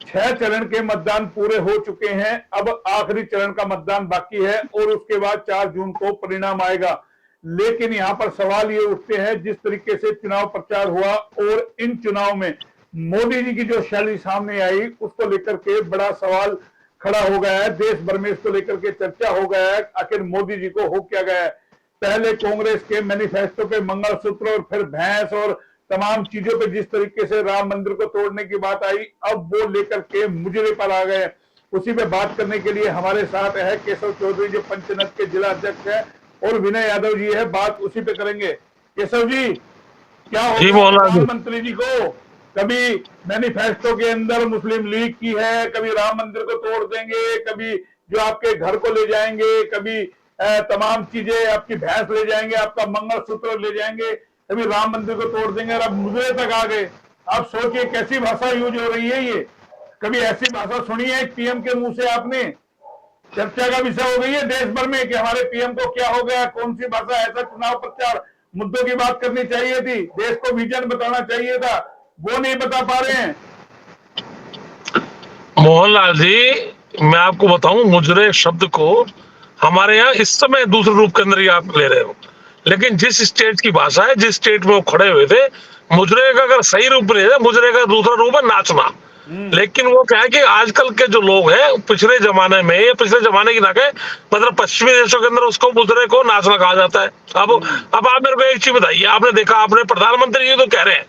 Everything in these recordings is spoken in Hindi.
6 चरण के मतदान पूरे हो चुके हैं, अब आखिरी चरण का मतदान बाकी है और उसके बाद 4 जून को परिणाम आएगा। लेकिन यहां पर सवाल ये उठते हैं, जिस तरीके से चुनाव प्रचार हुआ और इन चुनाव में मोदी जी की जो शैली सामने आई, उसको लेकर के बड़ा सवाल खड़ा हो गया है। देश भर में इसको लेकर के चर्चा हो गया है, आखिर मोदी जी को हो क्या गया है। पहले कांग्रेस के मैनिफेस्टो पे मंगलसूत्र और फिर भैंस और तमाम चीजों पे जिस तरीके से राम मंदिर को तोड़ने की बात आई, अब वो लेकर के मुजरे पर आ गए। उसी पे बात करने के लिए हमारे साथ है केशव चौधरी, जो पंचनद के जिला अध्यक्ष है, और विनय यादव जी है। बात उसी पे करेंगे। केशव जी, क्या हो जी गया मोहनलाल जी। प्रधानमंत्री जी को? कभी मैनिफेस्टो के अंदर मुस्लिम लीग की है, कभी राम मंदिर को तोड़ देंगे, कभी जो आपके घर को ले जाएंगे, कभी तमाम चीजें, आपकी भैंस ले जाएंगे, आपका मंगलसूत्र ले जाएंगे, कभी राम मंदिर को तोड़ देंगे, और अब मुजरे तक आ गए। आप सोचिए कैसी भाषा यूज हो रही है ये। कभी ऐसी भाषा सुनी है पीएम के मुंह से आपने? चर्चा का विषय हो गई है देश भर में कि हमारे पीएम को क्या हो गया, कौन सी भाषा। ऐसा चुनाव प्रचार मुद्दों की बात करनी चाहिए थी, देश को विजन बताना चाहिए था, वो नहीं बता पा रहे हैं। मोहनलाल जी, मैं आपको बताऊं, मुजरे शब्द को हमारे यहाँ इस समय दूसरे रूप के अंदर ही आप ले रहे हो, लेकिन जिस स्टेट की भाषा है, जिस स्टेट में वो खड़े हुए थे, मुजरे का अगर सही रूप ले, मुजरे का दूसरा रूप है नाचना। लेकिन वो क्या है कि आजकल के जो लोग हैं, पिछले जमाने में, या पिछले जमाने की ना कहे, मतलब पश्चिमी देशों के अंदर उसको मुजरे को नाचना कहा जाता है। अब आप मेरे को एक चीज बताइए, आपने देखा, आपने प्रधानमंत्री जी तो कह रहे हैं,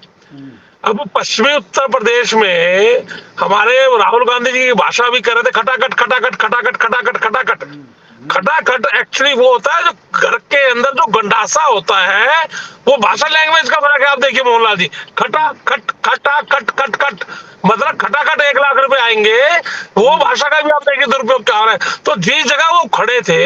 अब पश्चिमी उत्तर प्रदेश में हमारे राहुल गांधी जी की भाषा भी कर रहे थे, खटाखट खटाखट खटाखट खटाखट खटाखट। खटाखट एक्चुअली वो होता है जो घर के अंदर जो गंडासा होता है, वो भाषा लैंग्वेज का फर्क है। आप देखिए मोहनलाल जी, खटा खट खटा खट खट खट, मतलब खटाखट 1 लाख रुपए आएंगे, वो भाषा का भी आप देखिए दुरुपयोग क्या हो रहा है। तो जिस जगह वो खड़े थे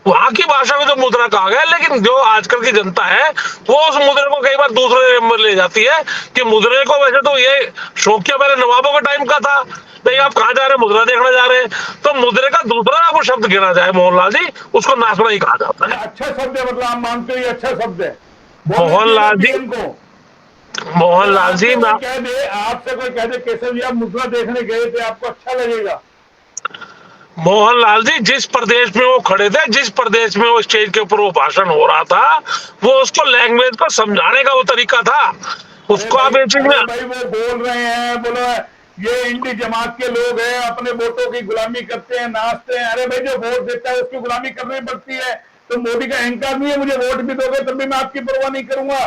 वहां की भाषा में तो मुद्रा कहा गया, लेकिन जो आजकल की जनता है वो उस मुद्रे को कई बार दूसरे नंबर ले जाती है कि मुद्रे को, वैसे तो ये शौकिया पहले नवाबों के टाइम का था, नहीं आप कहाँ जा रहे हैं, मुद्रा देखने जा रहे हैं, तो मुद्रे का दूसरा आपको शब्द गिना जाए मोहनलाल जी, उसको नाचना ही कहा जाता है। अच्छा शब्द है, मतलब आप मानते हो ये अच्छा शब्द है? मोहनलाल जी, पीएम को अगर मोहनलाल जी, आपसे कोई कह दे, आपसे कोई कह दे केशव जी आप मुद्रा देखने गए थे, आपको अच्छा लगेगा? मोहनलाल जी, जिस प्रदेश में वो खड़े थे, जिस प्रदेश में वो स्टेज के ऊपर वो भाषण हो रहा था, वो उसको लैंग्वेज को समझाने का वो तरीका था, उसको आप ये चीज में। अरे भाई वो बोल रहे हैं, बोलो ये इंडी जमात के लोग हैं, अपने वोटों की गुलामी करते हैं, नाचते हैं। अरे भाई जो वोट देता है उसकी गुलामी करनी पड़ती है। तो मोदी का अहंकार नहीं है, मुझे वोट भी दोगे तब भी मैं आपकी परवाह नहीं करूंगा।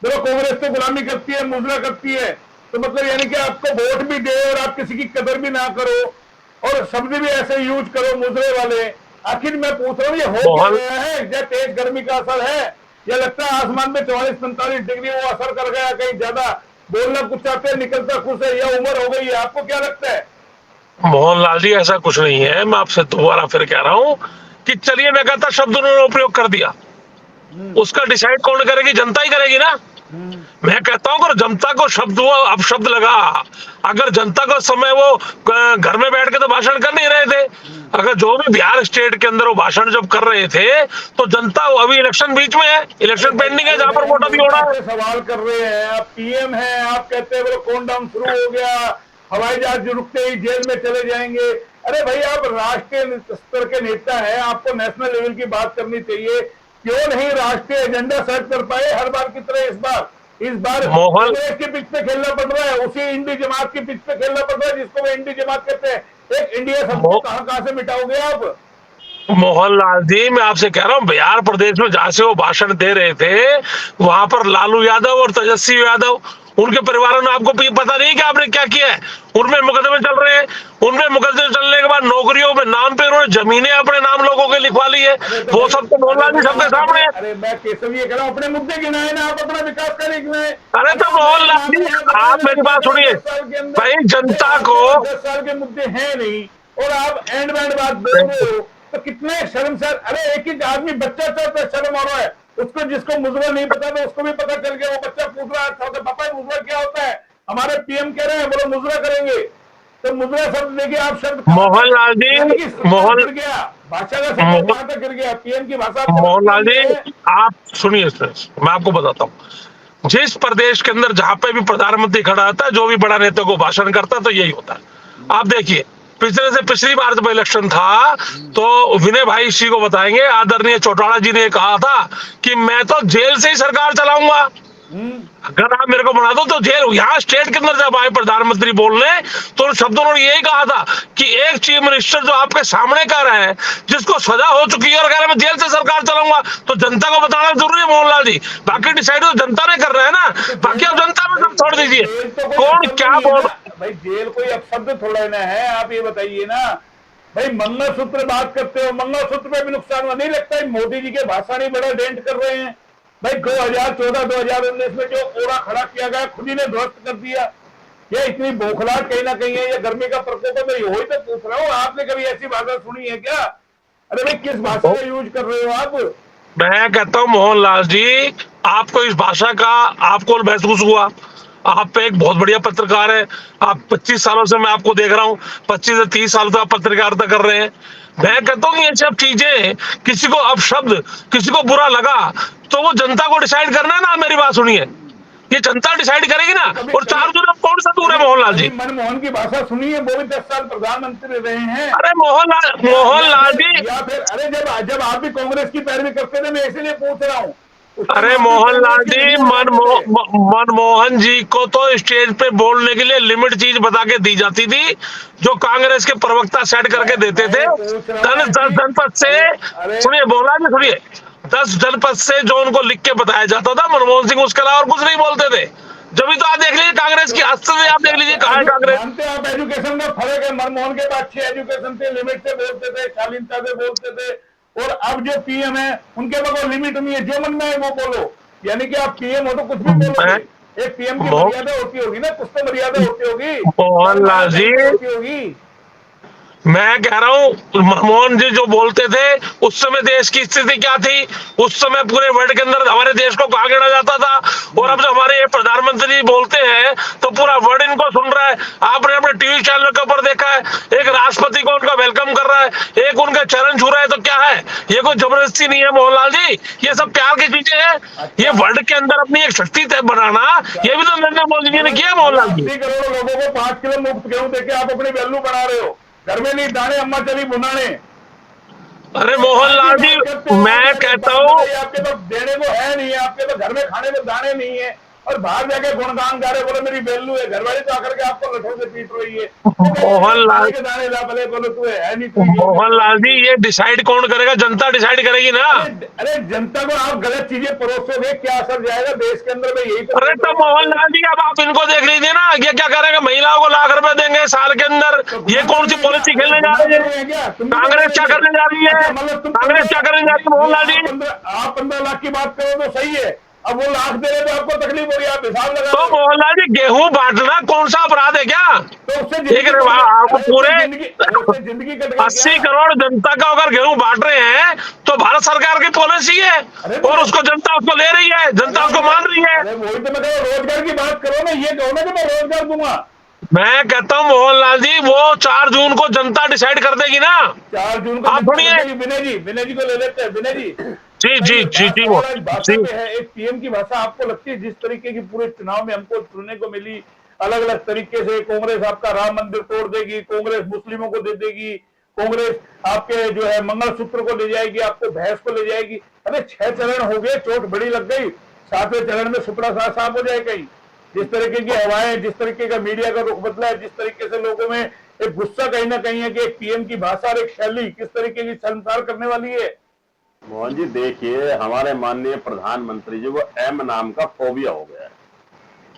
देखो कांग्रेस तो गुलामी करती है, मुजरा करती है, तो मतलब यानी कि आपको वोट भी दे और आप किसी की कदर भी ना करो और शब्द भी ऐसे यूज करो मुजरे वाले। आखिर मैं पूछ रहा हूँ ये हो क्या मोहन गया है? क्या तेज गर्मी का असर है, या लगता है आसमान में 44-45 डिग्री वो असर कर गया, कहीं ज्यादा बोलना कुछ चाहते हैं, निकलता कुछ है, या उम्र हो गई है? आपको क्या लगता है? मोहनलाल जी, ऐसा कुछ नहीं है। मैं आपसे दोबारा फिर कह रहा हूँ कि चलिए, मैं कहता शब्द उन्होंने उपयोग कर दिया, उसका डिसाइड कौन करेगी? जनता ही करेगी ना। मैं कहता हूँ अगर जनता को शब्द हुआ, अब शब्द लगा, अगर जनता को समय वो घर में बैठ के तो भाषण कर नहीं रहे थे, अगर जो भी बिहार स्टेट के अंदर वो भाषण जब कर रहे थे, तो जनता, अभी इलेक्शन बीच में है, इलेक्शन पेंडिंग है, जहां पर वोट अभी हो रहा है। सवाल कर रहे हैं, आप पीएम हैं, आप कहते हैं बोलो कौन डाउन शुरू हो गया, हवाई जहाज रुकते ही जेल में चले जाएंगे। अरे भाई आप राष्ट्रीय स्तर के नेता हैं, आपको नेशनल लेवल की बात करनी चाहिए। क्यों नहीं राष्ट्रीय एजेंडा सेट कर पाए हर बार की तरह? इस बार मोहन कांग्रेस के पिच पे खेलना पड़ रहा है, उसी इंडी जमात की पिच पे खेलना पड़ रहा है जिसको वो इंडी जमात कहते हैं। एक इंडिया शब्द को कहां से मिटाओगे आप? मोहनलाल जी, मैं आपसे कह रहा हूँ, बिहार प्रदेश में जहां से वो भाषण दे रहे थे, वहां पर लालू यादव और तेजस्वी यादव, उनके परिवारों ने, आपको पता नहीं कि आपने क्या किया है? उनमें मुकदमे चल रहे हैं, उनमें मुकदमे चलने के बाद नौकरियों में नाम पे उन्होंने जमीनें अपने नाम लोगों के लिखवा ली है, वो सब तो मोहनलाल जी सबके सामने है। अरे मैं केशव ये कह रहा हूँ, अपने मुद्दे गिनाए ना, आप अपना विकास करें गिनाए। अरे तो मोहनलाल जी, आप मेरी बात सुनिए, 10 साल के अंदर भाई जनता आपके को। पास 10 साल के मुद्दे हैं नहीं, और आप एंड बैंड बात बोल रहे हो, तो कितने शर्म सर। अरे एक ही आदमी बच्चा चलता है, शर्म आ रहा है उसको, जिसको मुजरा नहीं पता तो उसको भी पता चल गया। वो बच्चा पूछ रहा है पापा मुजरा क्या होता है, हमारे पीएम कह रहे हैं बोलो मुजरा करेंगे, तो मुजरा शब्द देखिए आप शब्द मोहनलाल जी, गिर गया, भाषा का शब्द कहां तक गिर गया? पीएम की भाषा मोहनलाल जी, आप सुनिए, मैं आपको बताता हूँ, जिस प्रदेश के अंदर जहां पे भी प्रधानमंत्री खड़ा होता है, जो भी बड़ा नेता को भाषण करता है, तो यही होता है। आप देखिए, पिछले से पिछली बार जब इलेक्शन था तो विनय भाई इसी को बताएंगे, आदरणीय चौटाला जी ने कहा था कि मैं तो जेल से ही सरकार चलाऊंगा, अगर आप मेरे को बना दो तो जेल। यहाँ स्टेट के अंदर जब आए प्रधानमंत्री बोलने तो उन शब्दों ने यही कहा था कि एक चीफ मिनिस्टर जो आपके सामने कह रहे हैं, जिसको सजा हो चुकी है और कह रहे हैं मैं जेल से सरकार चलाऊंगा, तो जनता को बताना जरूरी है मोहनलाल जी। बाकी डिसाइड तो जनता ने कर रहे हैं ना, बाकी अब जनता में सब छोड़ दीजिए, जेल तो कोई कौन अपशब्द क्या नहीं है बोल। ना भाई, जेल कोई अपशब्द थोड़ा ना है। आप ये बताइए ना भाई, मंगलसूत्र बात करते हो, मंगलसूत्र पे भी नुकसान हुआ, नहीं लगता है मोदी जी के भाषण ही बड़ा डेंट कर रहे हैं भाई। 2014-2019 में जो ओरा खड़ा किया गया खुद ही ने ध्वस्त कर दिया। ये इतनी बौखलाहट कहीं ना कहीं है, या गर्मी का प्रकोप है, मैं वही तो पूछ रहा हूँ, आपने कभी ऐसी भाषा सुनी है क्या? अरे भाई किस भाषा का यूज कर रहे हो आप? मैं कहता हूँ मोहनलाल जी, आपको इस भाषा का आपको महसूस हुआ? आप पे एक बहुत बढ़िया पत्रकार है, आप 25 सालों से मैं आपको देख रहा हूँ, 25 से 30 साल से आप पत्रकारिता कर रहे हैं। मैं कहता हूँ ये सब चीजें, किसी को अपशब्द, किसी को बुरा लगा तो वो जनता को डिसाइड करना है ना। मेरी बात सुनिए, ये जनता डिसाइड करेगी ना। और 4 जून अब कौन सा दूर है मोहनलाल जी? मनमोहन की भाषा सुनी है, वो भी 10 साल प्रधानमंत्री रहे हैं। अरे मोहनलाल जी, या फिर अरे जब जब आप भी कांग्रेस की पैरवी करते थे, मैं इसीलिए पूछ रहा हूँ। अरे मोहनलाल जी, मनमोहन जी को तो स्टेज पे बोलने के लिए लिमिट चीज बता के दी जाती थी, जो कांग्रेस के प्रवक्ता सेट करके देते थे। 10 जनपद से, सुनिए बोला नहीं, सुनिए, 10 जनपद से जो उनको लिख के बताया जाता था, मनमोहन सिंह उसके अलावा और कुछ नहीं बोलते थे। जब भी तो आप देख लीजिए कांग्रेस की हद से, आप देख लीजिए कहा है कांग्रेस। मानते हैं आप एजुकेशन में फर्क है? मनमोहन के पास अच्छी एजुकेशन थे, लिमिट से बोलते थे, शालीनता से बोलते थे। और अब जो पीएम है उनके पास कोई लिमिट नहीं है, जो मन में है वो बोलो। यानी कि आप पीएम हो तो कुछ भी बोलोगे। एक पीएम की मर्यादा होती होगी ना, कुछ तो मर्यादा होती होगी, मोहनलाल जी, होती होगी। मैं कह रहा हूँ मनमोहन जी जो बोलते थे, उस समय देश की स्थिति क्या थी, उस समय पूरे वर्ल्ड के अंदर हमारे देश को कहा गिना जाता था। और अब जो हमारे ये प्रधानमंत्री जी बोलते हैं तो पूरा वर्ल्ड इनको सुन रहा है। आपने अपने टीवी चैनल के ऊपर देखा है, एक राष्ट्रपति को उनका वेलकम कर रहा है, एक उनके चरण छू रहा है, तो क्या है ये? कोई जबरदस्ती नहीं है मोहनलाल जी, ये सब प्यार की चीजें हैं। ये वर्ल्ड के अंदर अपनी एक शक्ति बनाना, ये भी तो नरेंद्र मोदी जी ने किया मोहनलाल जी। 80 करोड़ लोगों को 5 किलो मुफ्त गेहूं देके आप अपनी वैल्यू बढ़ा रहे हो। घर में नहीं दाने, अम्मा चली बुनाने। अरे मोहनलाल जी, मैं कहता हूँ आपके पास देने को है नहीं है, आपके पास घर में खाने को दाने नहीं है, और बाहर जाके गुणगान गा रहे, बोले मेरी वैल्यू है। घरवाली तो आकर के आपको लठों से पीट रही है, मोहनलाल के दाने ला, भले बोलो तू है नहीं तू। मोहनलाल जी, ये डिसाइड कौन करेगा? जनता डिसाइड करेगी ना। अरे जनता को आप गलत चीजें परोसोगे, क्या असर जाएगा देश के अंदर में? यही तो। अरे तो मोहनलाल जी, अब आप इनको देख लीजिए ना, ये क्या करेंगे? महिलाओं को ₹1,00,000 देंगे साल के अंदर। ये कौन सी पॉलिसी खेलने जा रही है? कांग्रेस क्या करने जा रही है? कांग्रेस क्या करने जा रही है मोहनलाल जी? आप 15 लाख की बात करो तो सही है, अब वो लाख दे रहे तो आपको तकलीफ हो रही है, आप हिसाब लगा। तो मोहनलाल जी, गेहूं बांटना कौन सा अपराध है क्या? तो उससे आपको पूरे जिंदगी कट गई। 80 करोड़ जनता का अगर गेहूं बांट रहे हैं तो भारत सरकार की पॉलिसी है, और उसको जनता उसको ले रही है, जनता उसको मान रही है। वही तो मैं कह रहा हूं, रोजगार की बात करो ना, ये कहो ना कि मैं रोजगार दूंगा। मैं कहता हूँ मोहनलाल जी, वो 4 जून को जनता डिसाइड कर देगी ना। 4 जून को आप सुनिए, विनय जी को ले लेते हैं। विनय जी, जी जी जी जी भाषा जी, पे है, एक पीएम की भाषा आपको लगती है जिस तरीके की पूरे चुनाव में हमको सुनने को मिली, अलग अलग तरीके से कांग्रेस आपका राम मंदिर तोड़ देगी, कांग्रेस मुस्लिमों को दे देगी, कांग्रेस आपके जो है मंगलसूत्र को ले जाएगी, आपको भैंस को ले जाएगी। अरे 6 चरण हो गए, चोट बड़ी लग गई, 7वें चरण में सुपड़ा साफ हो जाए कहीं। जिस तरीके की हवाएं, जिस तरीके का मीडिया का रुख बदला है, जिस तरीके से लोगों में एक गुस्सा कहीं ना कहीं है कि एक पीएम की भाषा और एक शैली किस तरीके की संसार करने वाली है। मोहन जी देखिए, हमारे माननीय प्रधानमंत्री जी को एम नाम का फोबिया हो गया है,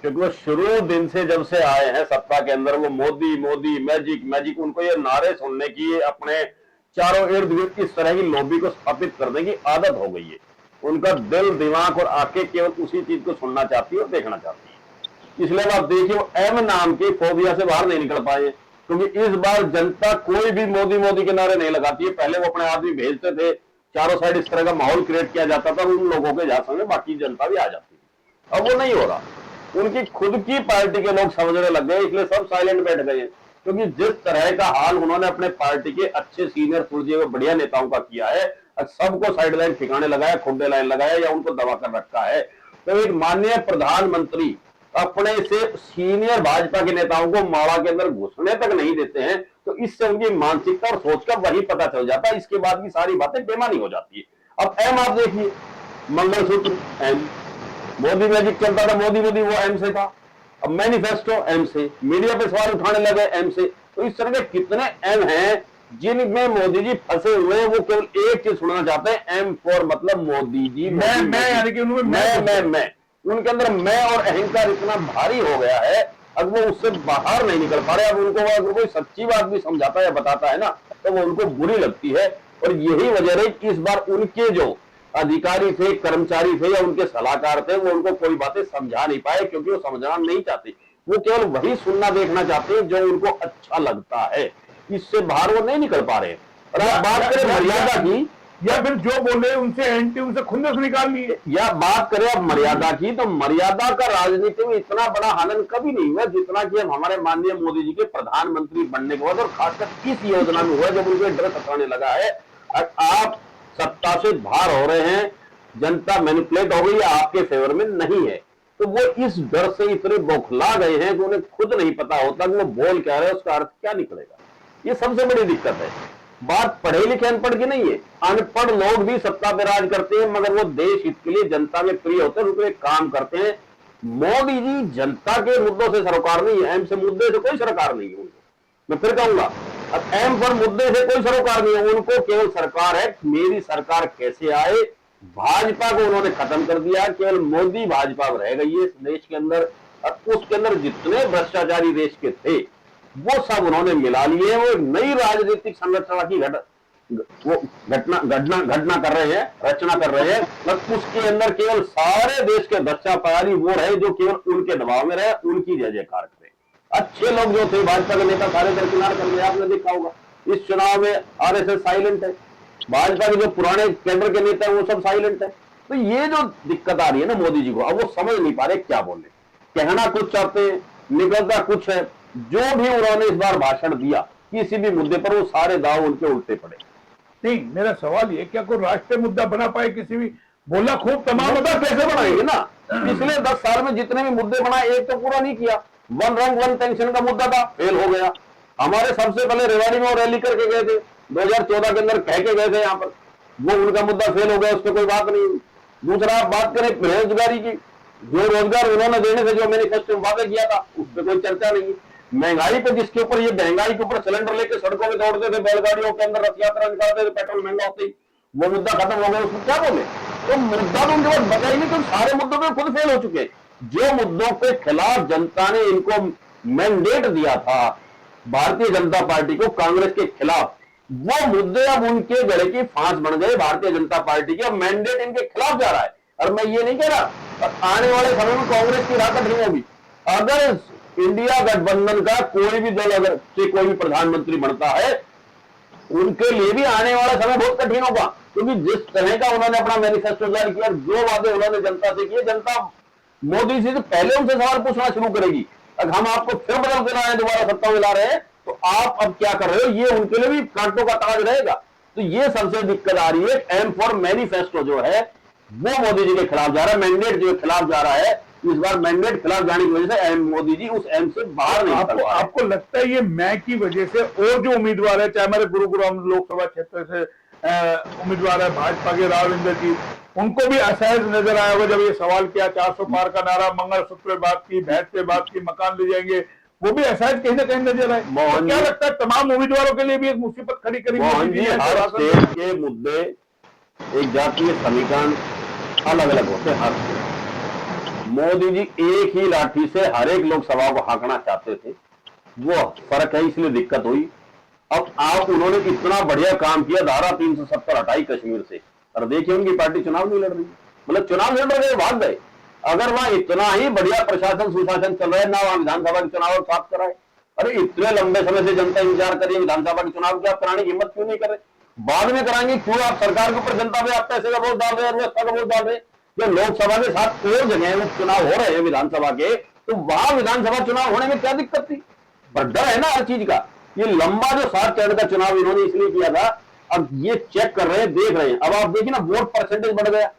क्योंकि वो शुरू दिन से जब से आए हैं सत्ता के अंदर, वो मोदी मोदी मैजिक मैजिक, उनको ये नारे सुनने की, अपने चारों इर्द गिर्द इस तरह की लॉबी को स्थापित करने की आदत हो गई है। उनका दिल, दिमाग और आंखें केवल उसी चीज को सुनना चाहती है और देखना चाहती है। इसलिए आप देखिए, वो एम नाम के फोबिया से बाहर नहीं निकल पाए, क्योंकि इस बार जनता कोई भी मोदी मोदी के नारे नहीं लगाती है। पहले वो अपने आदमी भेजते थे, चारों साइड इस तरह का माहौल क्रिएट किया जाता था, उन लोगों के जहां संगे बाकी जनता भी आ जाती थी। अब वो नहीं हो रहा, उनकी खुद की पार्टी के लोग समझने लग गए, इसलिए सब साइलेंट बैठ गए हैं। क्योंकि जिस तरह का हाल उन्होंने अपने पार्टी के अच्छे सीनियर सुलझे हुए बढ़िया नेताओं का किया है, सबको साइड लाइन ठिकाने लगाया, खुड्डे लाइन लगाया या उनको दबा कर रखा है। तो एक माननीय प्रधानमंत्री अपने से सीनियर भाजपा के नेताओं को माड़ा के अंदर घुसने तक नहीं देते हैं, तो इससे उनकी मानसिकता और सोच का वही पता चल जाता है। इसके बाद की सारी बातें बेमानी हो जाती है। अब एम आप देखिए, मंगलसूत्र एम, मोदी मैजिक चलता था, मोदी मोदी वो एम से था। अब मैनिफेस्टो एम से, मीडिया पे सवाल उठाने लगे एम से। तो इस तरह के कितने एम हैं जिनमें मोदी जी फंसे हुए हैं। वो केवल एक चीज सुनना चाहते हैं, एम फॉर मतलब मोदी जी, मैं यानी कि उनमें मैं उनके अंदर मैं और अहंकार इतना भारी हो गया है, अब वो उससे बाहर नहीं निकल पा रहे। अब उनको अगर कोई सच्ची बात भी समझाता है बताता है ना, तो वो उनको बुरी लगती है। और यही वजह रही कि इस बार उनके जो अधिकारी थे, कर्मचारी थे या उनके सलाहकार थे, वो उनको कोई बातें समझा नहीं पाए, क्योंकि वो समझना नहीं चाहते। वो केवल वही सुनना देखना चाहते हैं जो उनको अच्छा लगता है, इससे बाहर वो नहीं निकल पा रहे। और आप बात करें मर्यादा की, या फिर जो बोले उनसे एंटी, उनसे खुन्नस निकाल लिए, या बात करें अब मर्यादा की, तो मर्यादा का राजनीति में इतना बड़ा हनन कभी नहीं हुआ जितना कि अब हमारे माननीय मोदी जी के प्रधानमंत्री बनने के बाद, और खासकर इस योजना में हुआ जब उनको डर सताने लगा है। आप सत्ता से बाहर हो रहे हैं, जनता मैनिपुलेट हो गई, आपके फेवर में नहीं है, तो वो इस डर से इतने बौखला गए हैं कि उन्हें खुद नहीं पता होता कि वो बोल क्या रहे, उसका अर्थ क्या निकलेगा। ये सबसे बड़ी दिक्कत है। बात पढ़े लिखे अनपढ़ की नहीं है, अनपढ़ लोग भी सत्ता पे राज करते हैं, मगर वो देश हित के लिए जनता में प्रिय होते हैं, उनके काम करते हैं। मोदी जी जनता के मुद्दों से सरोकार नहीं है, एम से मुद्दे से कोई सरोकार नहीं है उनको। मैं फिर कहूंगा, अब एम पर मुद्दे से कोई सरोकार नहीं है उनको, केवल सरकार है मेरी सरकार कैसे आए। भाजपा को उन्होंने खत्म कर दिया, केवल मोदी भाजपा रह गई है इस देश के अंदर। अब उसके अंदर जितने भ्रष्टाचारी देश के थे वो सब उन्होंने मिला लिए। वो एक नई राजनीतिक संरचना की घटना कर रहे हैं, रचना कर रहे हैं। बस उसके अंदर केवल सारे देश के भ्रष्टाचारी वो रहे जो केवल उनके दबाव में रहे, उनकी जय जयकार करें। अच्छे लोग जो थे भाजपा के नेता सारे दरकिनार कर गए, आपने देखा होगा। इस चुनाव में आरएसएस साइलेंट है, भाजपा के जो पुराने केंद्र के नेता है वो सब साइलेंट है। तो ये जो दिक्कत आ रही है ना मोदी जी को, अब वो समझ नहीं पा रहे क्या बोले, कहना कुछ चाहते हैं, निकलता कुछ है। जो भी उन्होंने इस बार भाषण दिया किसी भी मुद्दे पर, वो सारे दाव उनके उल्टे पड़े। नहीं, मेरा सवाल ये, क्या कोई राष्ट्रीय मुद्दा बना पाए किसी भी, बोला खूब तमाम मुद्दा कैसे बनाएंगे ना। पिछले 10 साल में जितने भी मुद्दे बनाए, एक तो पूरा नहीं किया। वन रैंक वन पेंशन का मुद्दा था, फेल हो गया। हमारे सबसे पहले रेवाड़ी में वो रैली करके गए थे 2014 के अंदर, कह के गए थे यहाँ पर, वो उनका मुद्दा फेल हो गया, उस पर कोई बात नहीं। दूसरा आप बात करें बेरोजगारी की, जो रोजगार उन्होंने देने से जो मैनिफेस्टो में वादे किया था उस पर कोई चर्चा नहीं है। महंगाई पे, जिसके ऊपर ये महंगाई के ऊपर सिलेंडर लेके सड़कों में दौड़ते थे, बैलगाड़ियों के अंदर रथ यात्रा निकालते थे, पेट्रोल महंगा होते ही वो मुद्दा खत्म हो गया, उसको क्या बोले। तो मुद्दा तो उनके पास बचा ही नहीं, तो सारे मुद्दों पे खुद फेल हो चुके। जो मुद्दों के खिलाफ जनता ने इनको मैंडेट दिया था, भारतीय जनता पार्टी को, कांग्रेस के खिलाफ, वो मुद्दे अब उनके गले की फांस बन गए भारतीय जनता पार्टी के। अब मैंडेट इनके खिलाफ जा रहा है। और मैं ये नहीं कह रहा आने वाले समय में कांग्रेस की राह कठिन होगी। अगर इंडिया गठबंधन का कोई भी दल अगर से कोई भी प्रधानमंत्री बनता है, उनके लिए भी आने वाला समय बहुत कठिन होगा, क्योंकि जिस तरह का उन्होंने अपना मैनिफेस्टो जारी किया, जो वादे उन्होंने जनता से किए, जनता मोदी जी से पहले उनसे सवाल पूछना शुरू करेगी। अगर हम आपको फिर बदल के लाए, दोबारा सत्ता में ला रहे हैं, तो आप अब क्या कर रहे हो, ये उनके लिए भी कांटों का ताज रहेगा। तो ये सबसे दिक्कत आ रही है। एम फॉर मैनिफेस्टो जो है वो मोदी जी के खिलाफ जा रहा है, मैंडेट जो खिलाफ जा रहा है। इस बार मैंडेट खिलाफ जाने की वजह से मोदी जी उस एम से बाहर नहीं निकल पा रहे। आपको लगता है ये मैं की वजह से और जो उम्मीदवार है, चाहे हमारे गुरुग्राम लोकसभा क्षेत्र से उम्मीदवार है भाजपा के राविंदर जी, उनको भी असहज नजर आया होगा जब ये सवाल किया, 400 पार का नारा, मंगलसूत्र पे बात की, भैंस पे बात की, मकान ले जाएंगे, वो भी असहज कहीं ना कहीं नजर आए। तो क्या लगता है तमाम उम्मीदवारों के लिए भी एक मुसीबत खड़ी करी मोहन जी? हर स्टेट के मुद्दे, एक जातीय समीकरण अलग अलग होते हैं हर स्टेट। मोदी जी एक ही लाठी से हर एक लोकसभा को हाँकना चाहते थे, वो फर्क है, इसलिए दिक्कत हुई। अब आप उन्होंने इतना बढ़िया काम किया, धारा 370 हटाई कश्मीर से, और देखिए उनकी पार्टी चुनाव नहीं लड़ रही। मतलब चुनाव लड़ रहे भाग गए। अगर वहां इतना ही बढ़िया प्रशासन सुशासन चल रहा है ना, वहां विधानसभा के चुनाव प्राप्त कराए। अरे इतने लंबे समय से जनता इंतजार कर रही है विधानसभा के चुनाव की, आप कराने की हिम्मत क्यों नहीं कर रहे? बाद में कराएंगे क्यों? आप सरकार के ऊपर जनता पे आप पैसे का वोट डाल रहे हैं, व्यवस्था का वोट डाल रहे हैं। जब लोकसभा के साथ और जगह चुनाव हो रहे हैं विधानसभा के, तो वहां विधानसभा चुनाव होने में क्या दिक्कत थी? पर डर है ना हर चीज का। ये लंबा जो 7 चरण का चुनाव इन्होंने इसलिए किया था, अब ये चेक कर रहे हैं, देख रहे हैं। अब आप देखिए ना, वोट परसेंटेज बढ़ गया।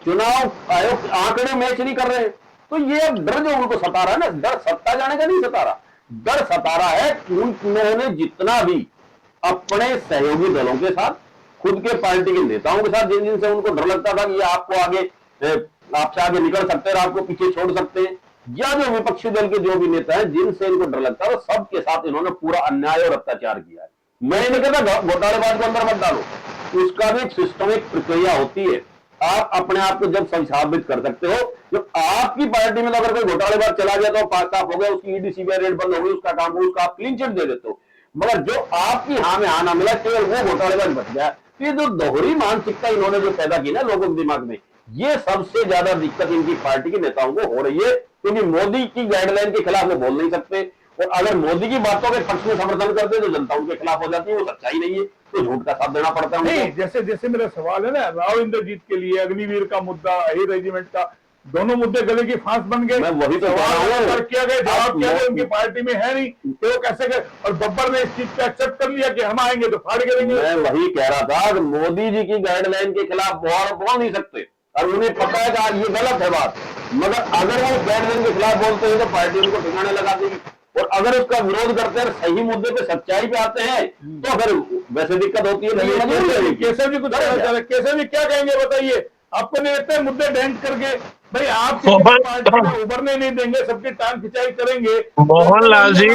चुनाव आयोग आंकड़े मैच नहीं कर रहे हैं। तो ये अब डर जो उनको सता रहा है ना, डर सत्ता जाने का नहीं सता रहा, डर सता रहा है उन्होंने जितना भी अपने सहयोगी दलों के साथ, खुद के पार्टी के नेताओं के साथ, जिन जिनसे उनको डर लगता था कि ये आपको आगे आपसे आगे निकल सकते हैं, आपको पीछे छोड़ सकते हैं, या जो विपक्षी दल के जो भी नेता हैं जिनसे इनको डर लगता है, वो सबके साथ इन्होंने पूरा अन्याय और अत्याचार किया है। मैं नहीं कहता घोटालेबाज को अंदर मत डालो, उसका भी एक सिस्टमिक प्रक्रिया होती है। आप अपने आप को जब संसाधित कर सकते हो, जब आपकी पार्टी में अगर कोई घोटालेबाज चला गया तो पास साफ हो गया, उसकी ईडी सीबीआई रेड बंद हो गई, उसका काम हो, उसका आप क्लीन चिट दे देते हो। मगर जो आपकी हाँ में हाँ ना मिला, केवल वो घोटालेबाज बच गया। ये जो दोहरी मानसिकता इन्होंने जो पैदा की ना लोगों के दिमाग में, ये सबसे ज्यादा दिक्कत इनकी पार्टी के नेताओं को हो रही है, क्योंकि मोदी की गाइडलाइन के खिलाफ वो बोल नहीं सकते, और अगर मोदी की बातों के पक्ष में समर्थन करते तो जनता उनके खिलाफ हो जाती है, वो सच्चाई नहीं है, तो झूठ का साथ देना पड़ता है उनको। नहीं, जैसे जैसे मेरा सवाल है ना, राव इंद्रजीत के लिए अग्निवीर का मुद्दा, अहिर रेजिमेंट का, दोनों मुद्दे गले की फांस बन गए। मैं वही तो कह रहा हूं, किया गया, जवाब किया गया, उनकी पार्टी में है नहीं तो वो कैसे गए, और बब्बर ने इस चीज को एक्सेप्ट कर लिया कि हम आएंगे तो फाड़ करेंगे। मैं वही कह रहा था कि मोदी जी की गाइडलाइन के खिलाफ बोल नहीं सकते, और उन्हें पता है कि ये गलत है बात, मगर अगर वो गाइडलाइन के खिलाफ बोलते हैं तो पार्टी उनको ठिकाने लगा देगी, और अगर उसका विरोध करते हैं, सही मुद्दे पे सच्चाई पे आते हैं, तो फिर वैसे दिक्कत होती है। केसर भी कुछ केसर भी क्या कहेंगे बताइए? आपको नहीं लगता है मुद्दे डेंट करके भाई आप पार्टी में उभरने नहीं देंगे, सबकी टांग खिंचाई करेंगे? मोहनलाल जी,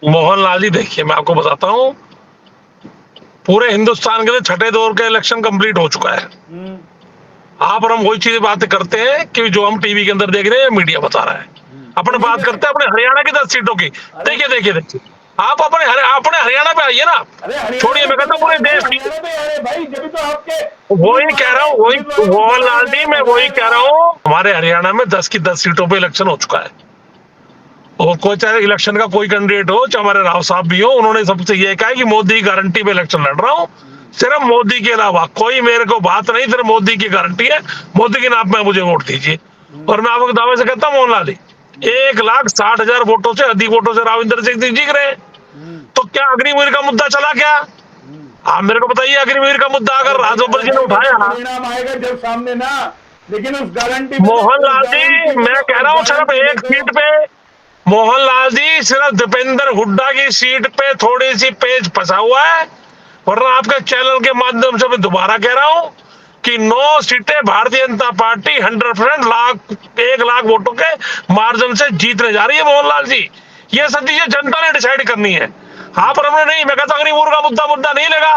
मोहनलाल जी देखिए मैं आपको बताता हूँ, पूरे हिंदुस्तान के लिए छठे दौर का इलेक्शन कंप्लीट हो चुका है। आप और हम वही चीजें बातें करते हैं कि जो हम टीवी के अंदर देख रहे हैं, मीडिया बता रहा है। अपने बात करते हैं अपने हरियाणा की 10 सीटों की। देखिए देखिए देखिए, आप अपने हरियाणा पे आइए ना, छोड़िए, मैं कहता हूँ पूरे देश की। भाई जब तो आपके वही कह रहा हूँ, वही मोहनलाल जी, मैं वही कह रहा हूँ, हमारे हरियाणा में 10 की 10 सीटों पे इलेक्शन हो चुका है, और कोई चाहे इलेक्शन का कोई कैंडिडेट हो, चाहे हमारे राव साहब भी हो, उन्होंने सबसे ये कहा कि मोदी की गारंटी पे इलेक्शन लड़ रहा हूँ, सिर्फ मोदी के अलावा कोई मेरे को बात नहीं, सिर्फ मोदी की गारंटी है, मोदी के नाम पे मुझे वोट दीजिए। और मैं आपको दावे से कहता हूँ मोहनलाल जी, 1,60,000 वोटों से अधिक वोटों से राविंदर सिंह जीत रहे हैं। तो क्या अग्निवीर का मुद्दा चला क्या? आप मेरे को बताइए, अग्निवीर का मुद्दा अगर राजबब्बर जी ने उठाया, परिणाम आएगा जब सामने ना, लेकिन उस गारंटी मोहनलाल जी मैं कह रहा हूँ सिर्फ एक सीट पे, मोहनलाल जी सिर्फ दीपेंद्र हुड्डा की सीट पे थोड़ी सी पेच फंसा हुआ है, वरना आपके चैनल के माध्यम से मैं दोबारा कह रहा हूं कि 9 सीटें भारतीय जनता पार्टी 100% 1 लाख वोटों के मार्जिन से जीतने जा रही है मोहनलाल जी। ये सब चीजें जनता ने डिसाइड करनी है, हाँ पर हमने नहीं। मैं कहता अग्निवीर का मुद्दा नहीं लगा,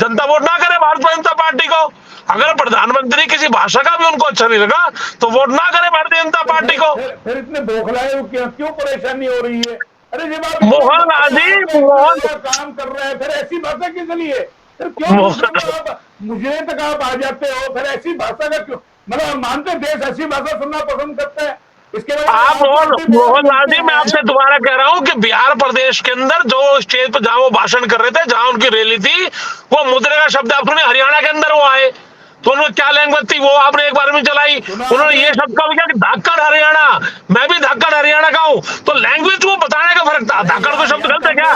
जनता वोट ना करे भारतीय जनता पार्टी को। अगर प्रधानमंत्री किसी भाषा का भी उनको अच्छा नहीं लगा तो वोट ना करे भारतीय जनता पार्टी को। फिर इतने बौखलाए क्यों परेशानी हो रही है? अरे जब आप मोहनलाल जी काम कर रहे हैं, फिर ऐसी भाषा किस लिए? फिर क्यों मुझे तक आप आ जाते हो? फिर ऐसी भाषा का क्यों? मतलब मानते देश ऐसी भाषा सुनना पसंद करता है? इसके बाद आप मोहनलाल जी, मैं आपसे दोबारा कह रहा हूं कि बिहार प्रदेश के अंदर जो स्टेज पर जहां वो भाषण कर रहे थे, जहां उनकी रैली थी, वो मुद्रे का शब्द आप सुने, हरियाणा के अंदर वो आए तो उन्होंने क्या लैंग्वेज थी वो आपने एक बार में चलाई, उन्होंने ये शब्द कहा कि धाकड़ हरियाणा, मैं भी धाकड़ हरियाणा का हूं, तो लैंग्वेज को बताने का फर्क था। धाकड़ को शब्द गलत है क्या?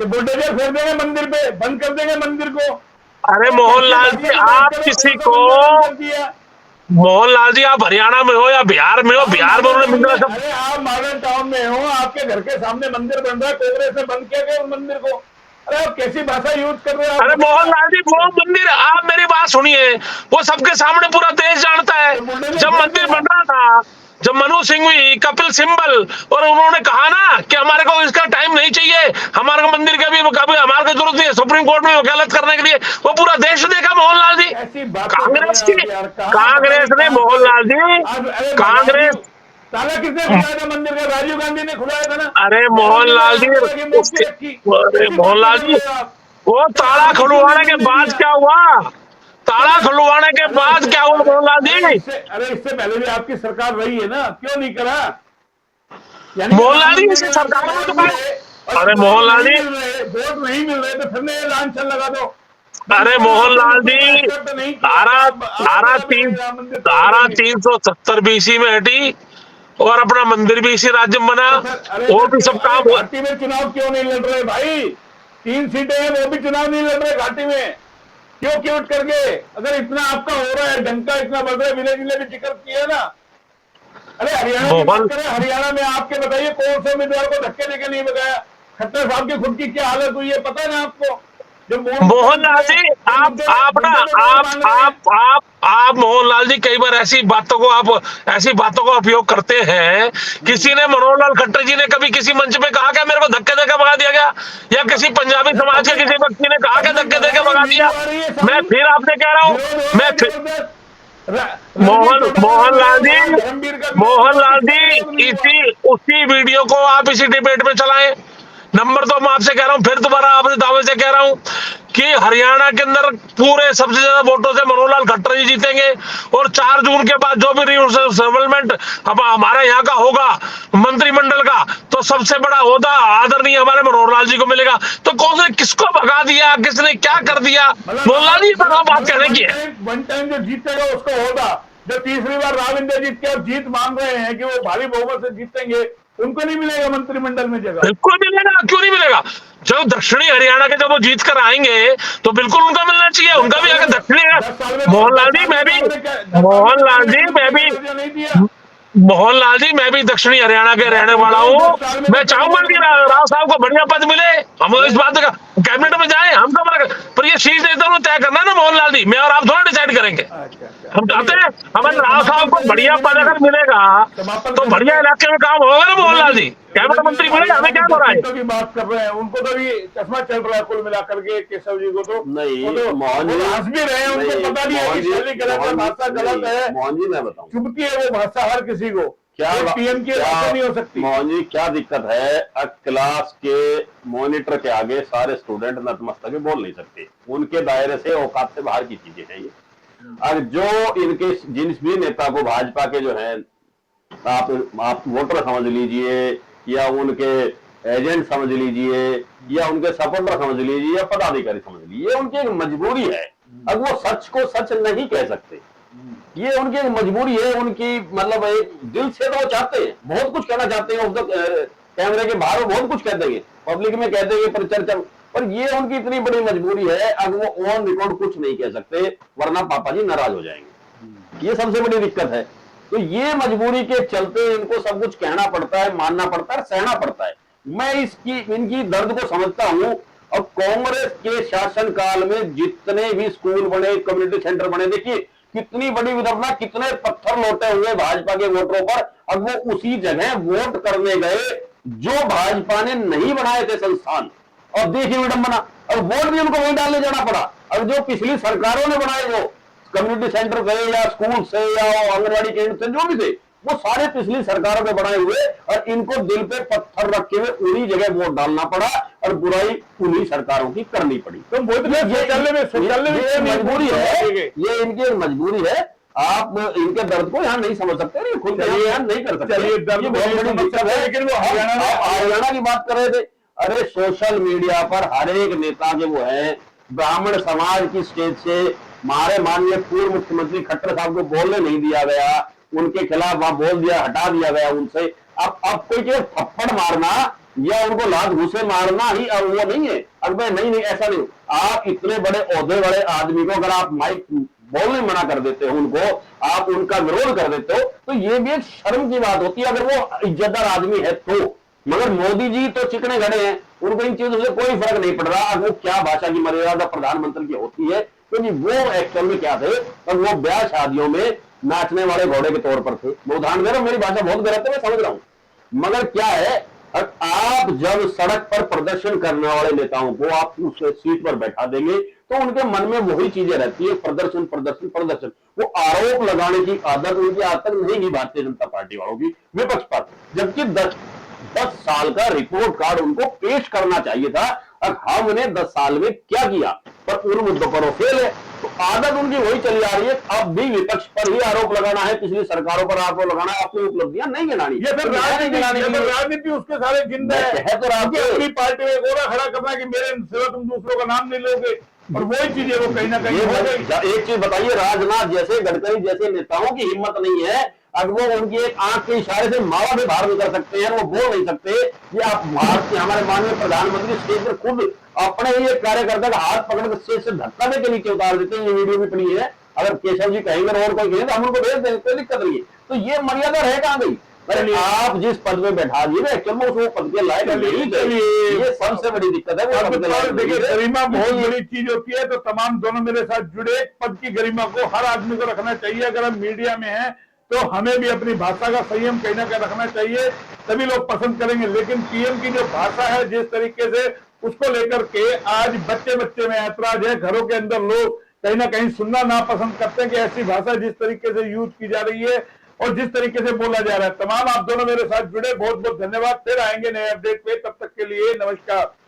बुलडोजर फेर देंगे मंदिर पे, बंद कर देंगे मंदिर को। अरे मोहनलाल जी, आप किसी को, मोहनलाल जी आप हरियाणा में हो या बिहार में हो, बिहार में उन्होंने मिला सब। अरे आप मॉडर्न टाउन में हो, आपके घर के सामने मंदिर बन रहा है, कांग्रेस ने बंद किया गया उस मंदिर को। अरे आप कैसी भाषा यूज कर रहे हो? अरे मोहनलाल जी, वो मंदिर, आप मेरी बात सुनिए, वो सबके सामने पूरा देश जानता है। जब मंदिर बन रहा था, जब मनु सिंघवी, कपिल सिब्बल, और उन्होंने कहा ना कि हमारे को इसका टाइम नहीं चाहिए, हमारे को मंदिर का भी कभी हमारे को जरूरत नहीं है, सुप्रीम कोर्ट में वकालत करने के लिए, वो पूरा देश देखा मोहनलाल जी। कांग्रेस ने मोहनलाल जी, कांग्रेस ताला किसने खुलाया था मंदिर का? राजीव गांधी ने खुलाया था ना। अरे मोहनलाल जी, अरे मोहनलाल जी, वो ताला खुलवाने के बाद क्या हुआ? ताला खुलवाने के बाद क्या हुआ मोहनलाल जी? अरे इससे पहले भी आपकी सरकार रही है ना, क्यों नहीं करा? मोहनलाल जी इस सरकार में तो, अरे मोहनलाल जी वोट नहीं मिल रहे तो फिर नए लांछन लगा दो। अरे मोहनलाल जी, धारा 370 BC में हटी और अपना मंदिर भी इसी राज्य में बना, और भी सब काम हुआ। घाटी में चुनाव क्यों नहीं लड़ रहे भाई? 3 सीटें हैं, वो भी चुनाव नहीं लड़ रहे घाटी में, क्यों क्यूट करके? अगर इतना आपका हो रहा है, डंका इतना बज रहा है, विले जिले भी जिक्र किया ना, अरे हरियाणा की बात मोहन करें, हरियाणा में आपके बताइए कौन से उम्मीदवार को धक्के देके नहीं भगाया? खट्टर साहब की खुद की क्या हालत हुई है पता है ना आपको? जो मोहनलाल जी, आप ना मुद्दे में वोट मांग रहे हैं। आप मोहनलाल जी कई बार ऐसी बातों को ऐसी बातों का उपयोग करते हैं। किसी ने मनोहर लाल खट्टर जी ने कभी किसी मंच पे कहा क्या मेरे को धक्के देकर भगा दिया गया, या किसी पंजाबी समाज के किसी व्यक्ति ने कहा क्या धक्के देकर भगा दिया? मैं फिर आपसे कह रहा हूं, मैं फिर मोहनलाल जी इसी उसी वीडियो को आप इसी डिबेट में चलाएं। नंबर 2 मैं आपसे कह रहा हूं, फिर दोबारा आपसे दावे से कह रहा हूं कि हरियाणा के अंदर पूरे सबसे ज्यादा वोटों से मनोहर लाल खट्टर जी जीतेंगे, और 4 जून के बाद जो भी रिसेटलमेंट अब हमारे यहाँ का होगा मंत्रिमंडल का, तो सबसे बड़ा होता आदरणीय हमारे मनोहर लाल जी को मिलेगा। तो कौन से किसको भगा दिया, किसने क्या कर दिया, मोहनलाल जी पर बात कहने की है। वन टाइम जो जीतेगा उसको होगा। जो तीसरी बार राव इंद्रजीत की अब जीत मांग रहे हैं कि वो भारी बहुमत से जीतेंगे, उनको नहीं मिलेगा मंत्रिमंडल में जगह। बिल्कुल मिलेगा, क्यों नहीं मिलेगा? जब दक्षिणी हरियाणा के जब वो जीत कर आएंगे तो बिल्कुल उनका मिलना चाहिए, उनका भी अगर दक्षिणी। मोहनलाल जी मैं भी नहीं दिया। मोहनलाल जी मैं भी दक्षिणी हरियाणा के रहने वाला हूँ। मैं चाहूंगा कि राव साहब को बढ़िया पद मिले, हम इस बात का कैबिनेट में जाए, हम तो पर ये शीर्ष नेता तय करना है ना मोहनलाल जी, मैं और आप थोड़ा डिसाइड करेंगे। हम चाहते हैं हमारे राव साहब को बढ़िया पद अगर मिलेगा तो बढ़िया इलाके में काम होगा ना मोहनलाल जी, कैबिनेट मंत्री मिले, हमें क्या हो रहा है? की बात कर रहे हैं, उनको तो भी चश्मा चल रहा है कुल मिलाकर के। केशव जी को तो नहीं, मोहन जी हंस भी रहे हैं, उनको पता नहीं है कि शैली गलत है, भाषा गलत है। मोहन जी मैं बताऊं, चुभती है वो भाषा हर किसी को। क्या पीएम की भाषा नहीं हो सकती। मोहन जी क्या दिक्कत है? क्लास के मॉनिटर के आगे सारे स्टूडेंट नतमस्तक बोल नहीं सकते, उनके दायरे से औकात से बाहर की चीजें हैं ये। अब जो इनके जिन भी नेता को भाजपा के जो है आप वोटर समझ लीजिए, या उनके एजेंट समझ लीजिए, या उनके सपोर्टर समझ लीजिए, या पदाधिकारी समझ लीजिए, ये उनकी एक मजबूरी है। अब वो सच को सच नहीं कह सकते, ये उनकी एक मजबूरी है। उनकी मतलब एक दिल से तो वो चाहते हैं, बहुत कुछ कहना चाहते हैं, उसको कैमरे के बाहर बहुत कुछ कह देंगे, पब्लिक में कह देंगे, परिचर्चा, पर ये उनकी इतनी बड़ी मजबूरी है, अब वो ऑन रिकॉर्ड कुछ नहीं कह सकते वरना पापा जी नाराज हो जाएंगे। ये सबसे बड़ी दिक्कत है। तो ये मजबूरी के चलते इनको सब कुछ कहना पड़ता है, मानना पड़ता है, सहना पड़ता है। मैं इनकी दर्द को समझता हूं। अब कांग्रेस के शासनकाल में जितने भी स्कूल बने, कम्युनिटी सेंटर बने, देखिए कितनी बड़ी विडंबना, कितने पत्थर लौटे हुए भाजपा के वोटरों पर। अब वो उसी जगह वोट करने गए जो भाजपा ने नहीं बनाए थे संस्थान, और देखिए विडंबना, अब वोट भी उनको वहीं डालने जाना पड़ा। अब जो पिछली सरकारों ने बनाए, जो कम्युनिटी सेंटर थे या स्कूल से या आंगनबाड़ी केंद्र से जो भी थे, वो सारे पिछली सरकारों के बनाए हुए, और इनको दिल पे पत्थर रखे हुए उन्हीं जगह वोट डालना पड़ा, और बुराई उन्हीं सरकारों की करनी पड़ी। तो मजबूरी है, ये इनकी एक मजबूरी है। आप इनके दर्द को यहाँ नहीं समझ सकते, नहीं खुद यहाँ नहीं कर सकते, ये बहुत बड़ी दिक्कत है। लेकिन वो हरियाणा की बात कर रहे थे, अरे सोशल मीडिया पर हर एक नेता के वो है, ब्राह्मण समाज की स्टेज से हमारे माननीय पूर्व मुख्यमंत्री खट्टर साहब को बोलने नहीं दिया गया, उनके खिलाफ वहां बोल दिया, हटा दिया गया उनसे। अब कोई के थप्पड़ मारना या उनको लात घूसे मारना ही अब वो नहीं है। अब नहीं ऐसा नहीं। आप इतने बड़े ओहदे वाले आदमी को अगर आप माइक बोलने मना कर देते हो, उनको आप उनका विरोध कर देते हो, तो ये भी एक शर्म की बात होती है अगर वो इज्जतदार आदमी है तो। मगर मोदी जी तो चिकने खड़े हैं, उनको इन चीजों से कोई फर्क नहीं पड़ रहा। वो क्या भाषा की मर्यादा प्रधानमंत्री की होती है, क्योंकि वो एक्चुअल में क्या थे, और वो ब्याह शादियों में नाचने वाले घोड़े के तौर पर थे। वो उदाहरण दे रहा हूं, मेरी भाषा बहुत गलत है, मैं समझ रहा हूं। मगर क्या है, आप जब सड़क पर प्रदर्शन करने वाले नेताओं को आप उस सीट पर बैठा देंगे तो उनके मन में वही चीजें रहती है, प्रदर्शन प्रदर्शन प्रदर्शन। वो आरोप लगाने की आदत उनकी आज तक नहीं की भारतीय जनता पार्टी वालों की, विपक्ष पर। जबकि 10 साल का रिपोर्ट कार्ड उनको पेश करना चाहिए था, और हमने 10 साल में क्या किया, पर उन मुद्दों पर वो फेल है। तो आदत उनकी वही चली आ रही है, अब भी विपक्ष पर ही आरोप लगाना है, पिछली सरकारों पर आरोप लगाना है, अपनी उपलब्धियां नहीं गिनानी। ये फिर राजनीति उसके सारे जिंदा है। तो अपनी पार्टी में गोरा खड़ा करना कि मेरे सिवा तुम दूसरों का नाम नहीं लोगे, और वही चीजें वो कहीं ना कहीं। एक चीज बताइए, राजनाथ जैसे, गडकरी जैसे नेताओं की हिम्मत नहीं है, अब वो उनकी एक आंख के इशारे से मावा भी बाहर निकल सकते हैं, वो बोल नहीं सकते। ये आप भारत के हमारे माननीय प्रधानमंत्री स्टेज पर खुद अपने ही एक कार्यकर्ता का हाथ पकड़ कर स्टेज से धक्का दे के नीचे उतार देते हैं। ये वीडियो भी पड़ी है, अगर केशव जी कहेंगे और कोई कहेंगे तो हम उनको भेज देंगे, कोई दिक्कत नहीं है। तो ये मर्यादा रह कहां गई? अरे आप जिस पद में बैठा दिए ना, एक्चुअल में उस वो पद के लायक नहीं थे। ये सबसे बड़ी दिक्कत है। वो पद के लायक देखिए, नहीं थे। गरिमा बहुत बड़ी चीज होती है, तो तमाम दोनों मेरे साथ जुड़े, पद की गरिमा को हर आदमी को रखना चाहिए। अगर हम मीडिया में हैं तो हमें भी अपनी भाषा का संयम कहीं ना कहीं रखना चाहिए, तभी लोग पसंद करेंगे। लेकिन पीएम की जो भाषा है, जिस तरीके से उसको लेकर के आज बच्चे बच्चे में ऐतराज है, घरों के अंदर लोग कहीं ना कहीं सुनना नापसंद करते हैं कि ऐसी भाषा जिस तरीके से यूज की जा रही है और जिस तरीके से बोला जा रहा है। तमाम आप दोनों मेरे साथ जुड़े, बहुत बहुत धन्यवाद। फिर आएंगे नए अपडेट पे, तब तक के लिए नमस्कार।